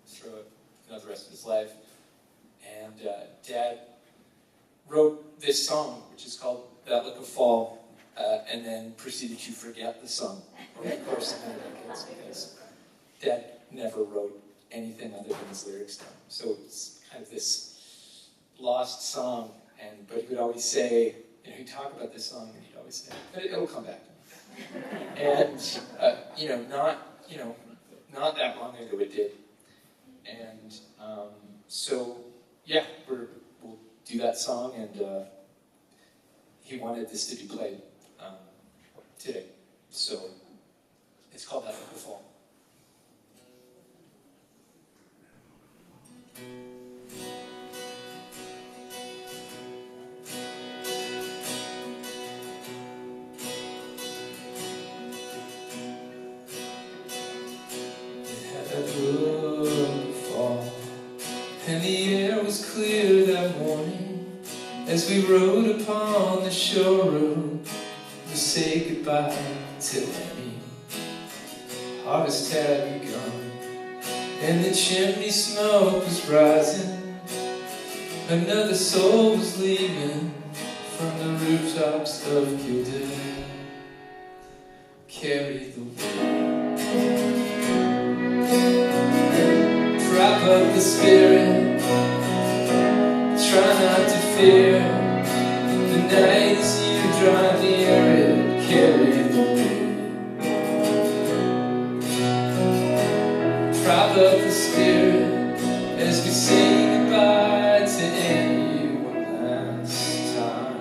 throughout the rest of his life. And Dad wrote this song, which is called "That Look of Fall," and then proceeded to forget the song over the course of many decades, because Dad never wrote anything other than his lyrics down. So it's kind of this lost song, but he would always say, he'd talk about this song, and he'd always say, but it'll come back. And, not that long ago it did. And so, yeah, we'll do that song, and he wanted this to be played today. So it's called "That Look of Fall." And the air was clear that morning as we rode upon the shore road to say goodbye to Annie. Harvest had begun and the chimney smoke was rising. Another soul was leaving from the rooftops of Kildare. Carry the weight up the spirit, try not to fear. The night as you draw near it, carry the wind. Prop up the spirit as we say goodbye to Annie one last time.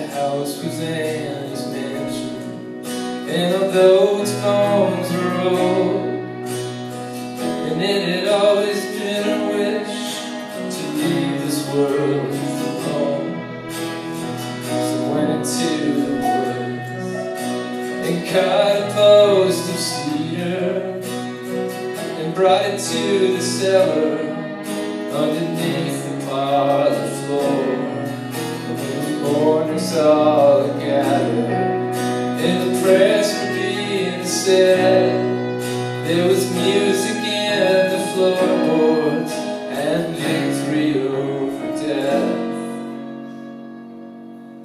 House was Annie's mansion, and although its bones were old, and it had always been her wish to leave this world alone, so went into the woods and cut a post of cedar and brought it to the cellar underneath the parlor floor. Mourners all gathered, and the prayers were being said. There was music in the floorboards and victory over death.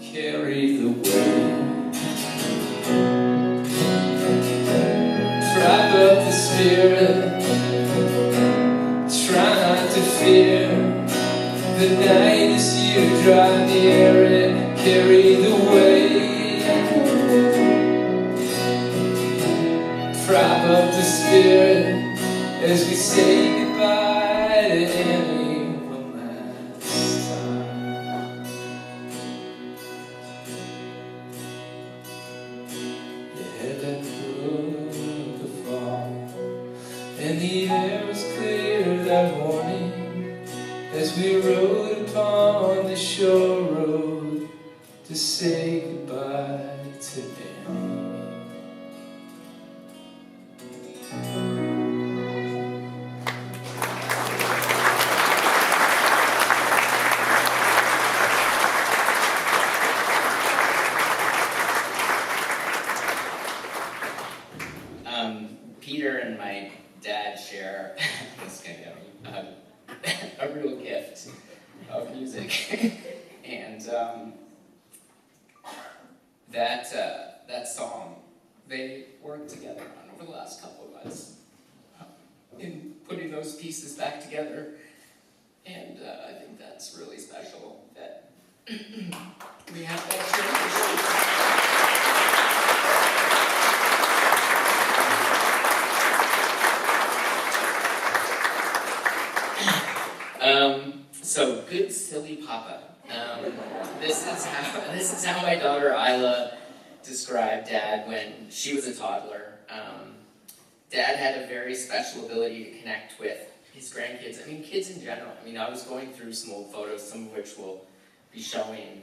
Carry the weight, prop up the spirit, try not to fear. The night as you draw near it, carry the weight. Prop up the spirit as we say goodbye to Annie one last time. You had that look of fall, and the air was clear that morning as we rode upon the shore road to say goodbye to Annie. Peter and my dad share a real gift of music, and that song they worked together on over the last couple of months in putting those pieces back together, and I think that's really special that we have that So good silly papa. This is how my daughter Isla described Dad when she was a toddler. Dad had a very special ability to connect with his grandkids. I mean, kids in general. I mean, I was going through some old photos, some of which we'll be showing,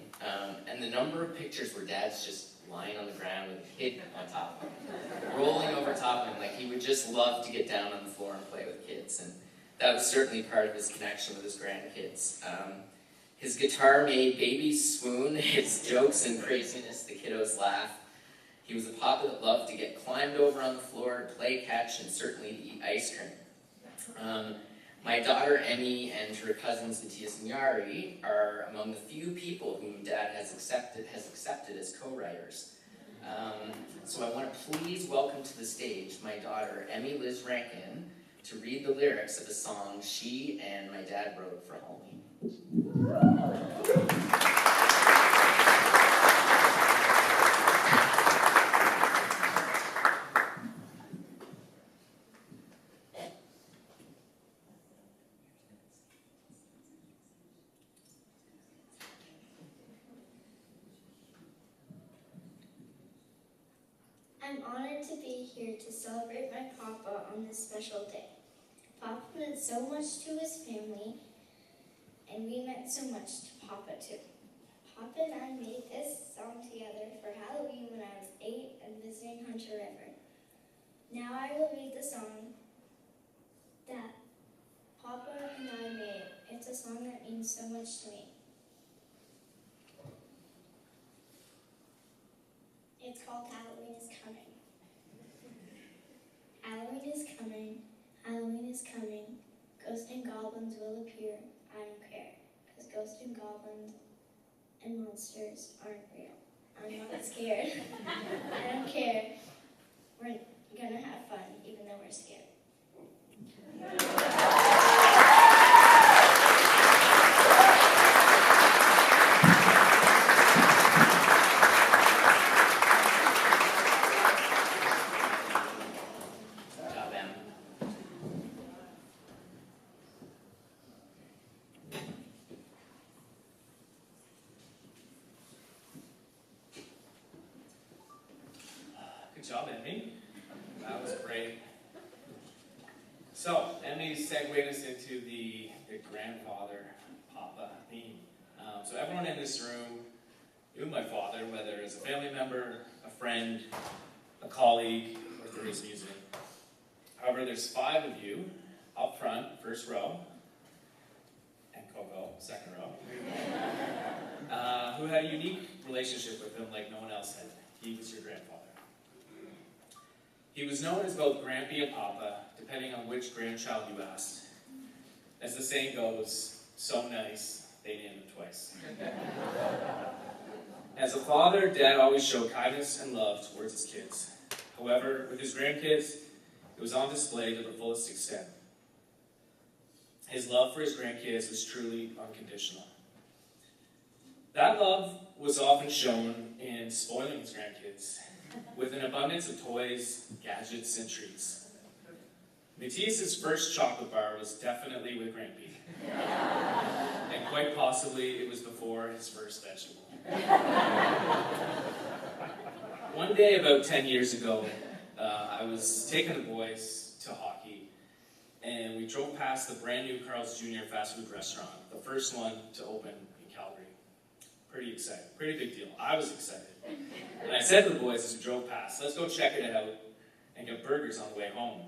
and the number of pictures where Dad's just lying on the ground with a kid on top of him, rolling over top of him, like he would just love to get down on the floor and play with kids. And that was certainly part of his connection with his grandkids. His guitar made babies swoon, his jokes and craziness, the kiddos laugh. He was a papa that loved to get climbed over on the floor, play catch, and certainly to eat ice cream. My daughter Emmy and her cousins Matthias and Yari are among the few people whom Dad has accepted as co-writers. So I want to please welcome to the stage my daughter Emmy Liz Rankin to read the lyrics of a song she and my dad wrote for Halloween. I'm honored to be here to celebrate my papa on this special day. Papa meant so much to his family, and we meant so much to Papa too. Papa and I made this song together for Halloween when I was 8 and visiting Hunter River. Now I will read the song that a song that means so much to me. It's called Halloween is Coming. Halloween is coming, Halloween is coming. Ghosts and goblins will appear. I don't care, because ghosts and goblins and monsters aren't real. I'm not scared. I don't care. We're gonna have fun, even though we're scared. Job, Em. Good job, Emmy. That was great. So, Emmy segued us into the grandfather, Papa theme. So everyone in this room knew my father, whether as a family member, a friend, a colleague, or through his music. However, there's 5 of you up front, first row, and Coco, second row, who had a unique relationship with him like no one else had. He was your grandfather. He was known as both Grampy and Papa, depending on which grandchild you asked. As the saying goes, so nice, they named him twice. As a father, Dad always showed kindness and love towards his kids. However, with his grandkids, it was on display to the fullest extent. His love for his grandkids was truly unconditional. That love was often shown in spoiling his grandkids with an abundance of toys, gadgets, and treats. Matthias's first chocolate bar was definitely with Grampy. And quite possibly it was before his first vegetable. One day about 10 years ago, I was taking the boys to hockey, and we drove past the brand new Carl's Jr. fast food restaurant, the first one to open in Calgary. Pretty exciting, pretty big deal. I was excited. And I said to the boys as we drove past, let's go check it out and get burgers on the way home.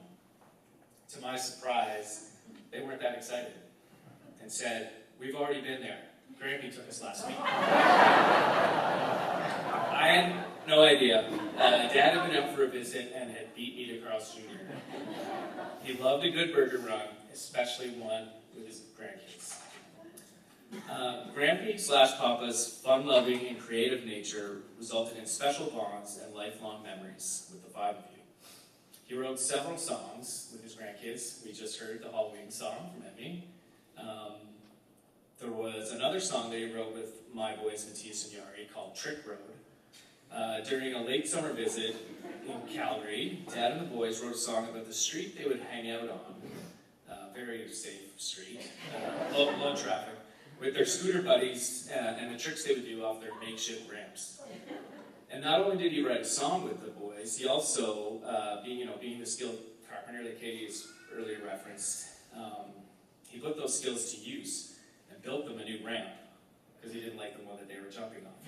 To my surprise, they weren't that excited and said, we've already been there. Grampy took us last week. I had no idea. Dad had been out for a visit and had beat me to Carl's Jr. He loved a good burger run, especially one with his grandkids. Grampy/Papa's fun-loving and creative nature resulted in special bonds and lifelong memories with the 5 of you. He wrote several songs with his grandkids. We just heard the Halloween song from Emmy. There was another song that he wrote with my boys, Matthias and Yari, called Trick Road. During a late summer visit in Calgary, Dad and the boys wrote a song about the street they would hang out on. Very safe street, low traffic, with their scooter buddies and the tricks they would do off their makeshift ramps. And not only did he write a song with the boys, he also, being the skilled carpenter that Katie has earlier referenced, he put those skills to use and built them a new ramp because he didn't like the one that they were jumping off.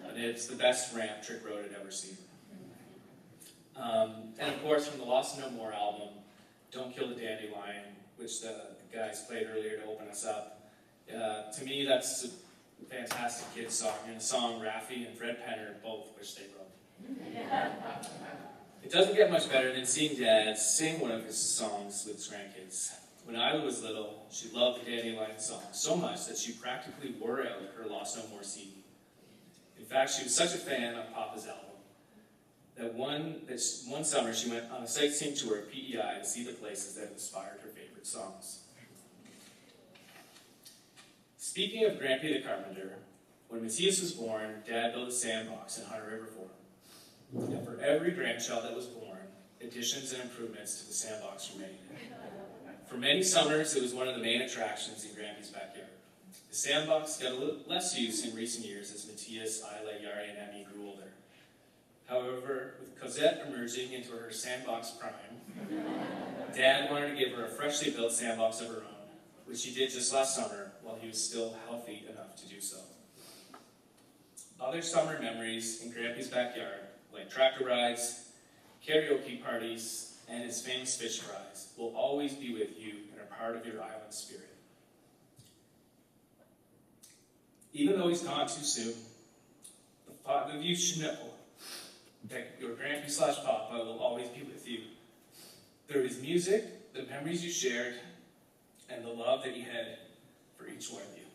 And it's the best ramp Trick Road had ever seen. And of course, from the Lost No More album, Don't Kill the Dandelion, which the guys played earlier to open us up. To me, that's a fantastic kids song, and a song Raffi and Fred Penner both wish they wrote. It doesn't get much better than seeing Dad sing one of his songs with his grandkids. When Isla was little, she loved the Dandelion song so much that she practically wore out her Lost No More CD. In fact, she was such a fan of Papa's album that one summer she went on a sightseeing tour at PEI to see the places that inspired her favorite songs. Speaking of Grampy the Carpenter, when Matthias was born, Dad built a sandbox in Hunter River for him. And for every grandchild that was born, additions and improvements to the sandbox were made. For many summers, it was one of the main attractions in Grampy's backyard. The sandbox got a little less use in recent years as Matthias, Isla, Yari, and Emmy grew older. However, with Cosette emerging into her sandbox prime, Dad wanted to give her a freshly built sandbox of her own, which he did just last summer while he was still healthy enough to do so. Other summer memories in Grampy's backyard, like tractor rides, karaoke parties, and his famous fish fries, will always be with you and are part of your island spirit. Even though he's gone too soon, the thought of you should know that your grandpa/papa will always be with you. Through his music, the memories you shared, and the love that he had for each one of you.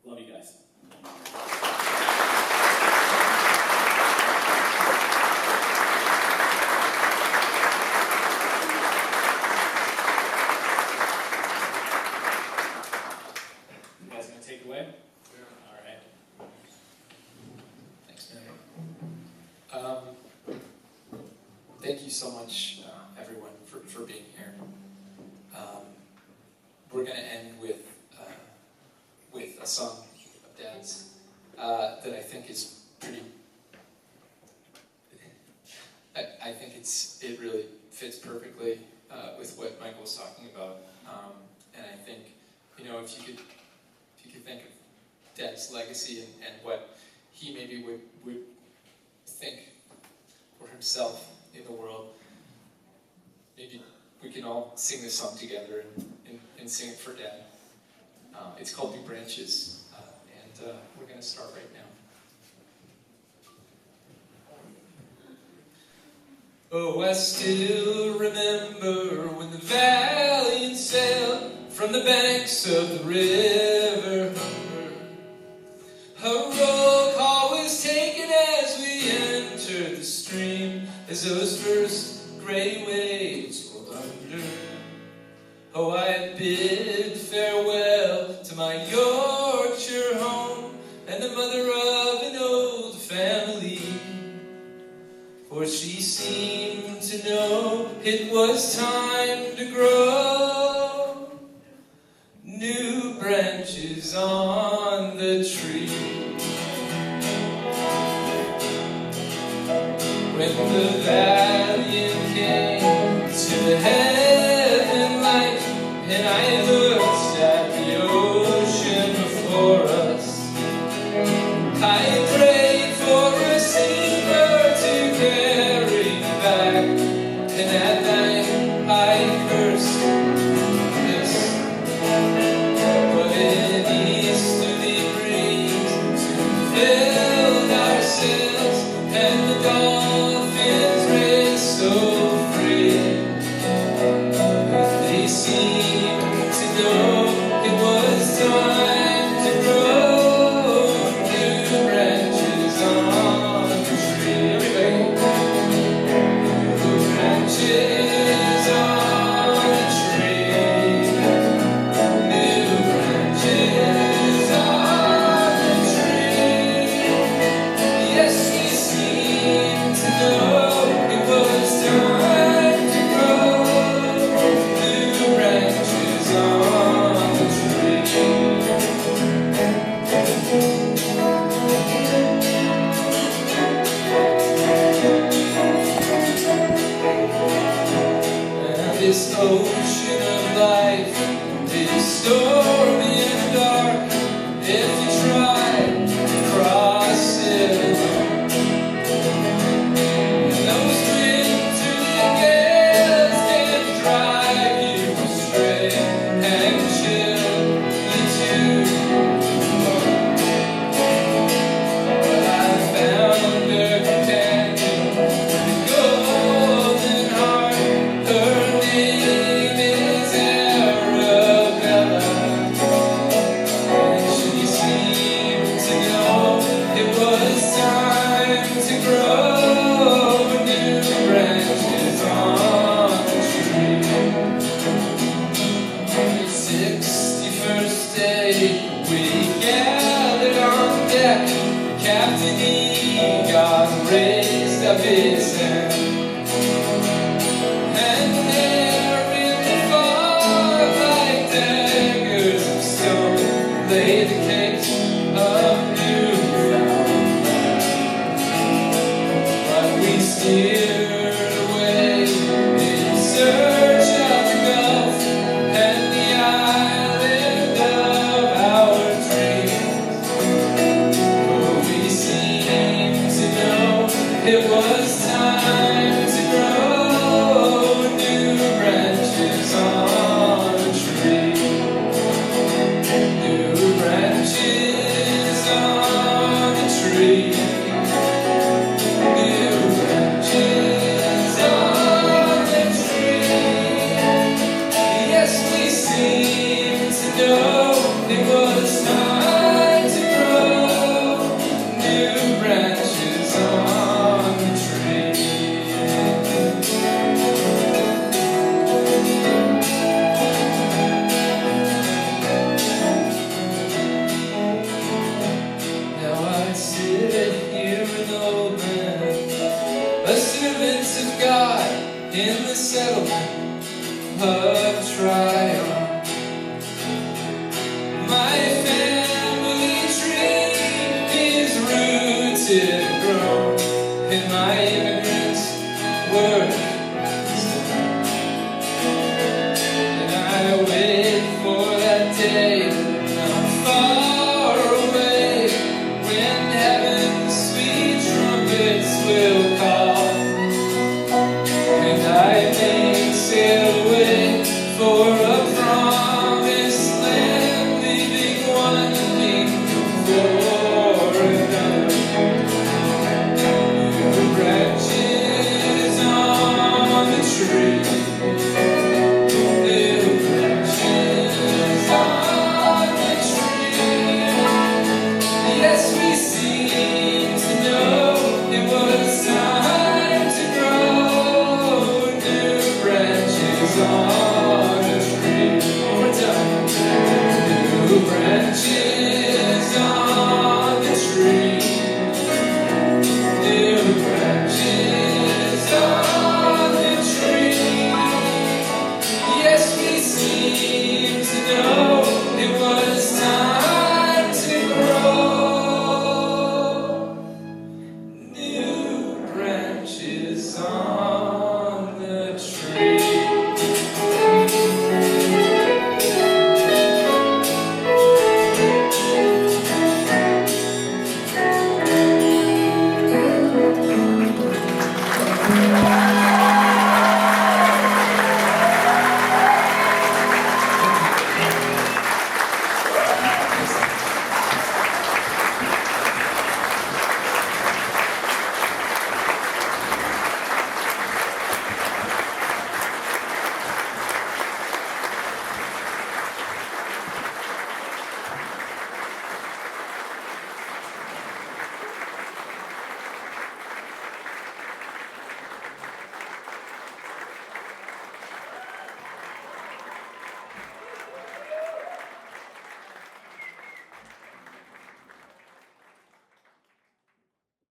Love you guys. You guys gonna take it away? Yeah. All right. Thanks, man. Thank you so much, everyone, for being here. We're going to end with a song of Dad's that I think is pretty. I think it really fits perfectly with what Michael was talking about, and I think if you could think of Dad's legacy and what he maybe would think for himself in the world, maybe we can all sing this song together and sing it for Dad. It's called New Branches, and we're going to start right now. Oh, I still remember when the valiant sailed from the banks of the river Humber. A roll call was taken as we entered the stream, as those first gray waves rolled under. Oh, I bid farewell to my Yorkshire home and the mother of an old family, for she seemed to know it was time to grow new branches on the tree. When the valiant came to the heaven light, and I looked at the ocean before us, I prayed for a sailor to carry me back, and at night I cursed this. But an easterly breeze soon filled our sails, and the dolphins raced so free. They seemed to know it was time to grow new branches on the tree. Everybody. New branches on the tree. New branches on the tree. Yes, we seem to know it was time to grow new branches on the tree. And this ocean of life is stormy and dark if you try to cross it alone. And those wintry gales can drive you astray and chill you to the bone. But I found a companion with a golden heart. Her name is Arabella, and she seemed to know it was time to grow new branches on the tree. On the 61st day, we gathered on deck. Captain Egon raised up his hand, and there in the fog, like daggers of stone, lay the cakes of Newfoundland. But we steered away in search of the Gulf and the island of our dreams. For we seemed to know it was time to grow new branches on the tree. New branches a servant of God in the settlement of Tryon. My family tree is rooted and grown, and my immigrants work and I wait for that day not far away when heaven's sweet trumpets will call, and I may sail away for a promised land, leaving one thing for another. New branches on the tree, new branches on the tree. Yes, we seem to know it was time to grow. New branches on the tree. One more time. New branches on the tree. New branches on the tree. Yes, we seem to know it was time to grow. New branches on the tree.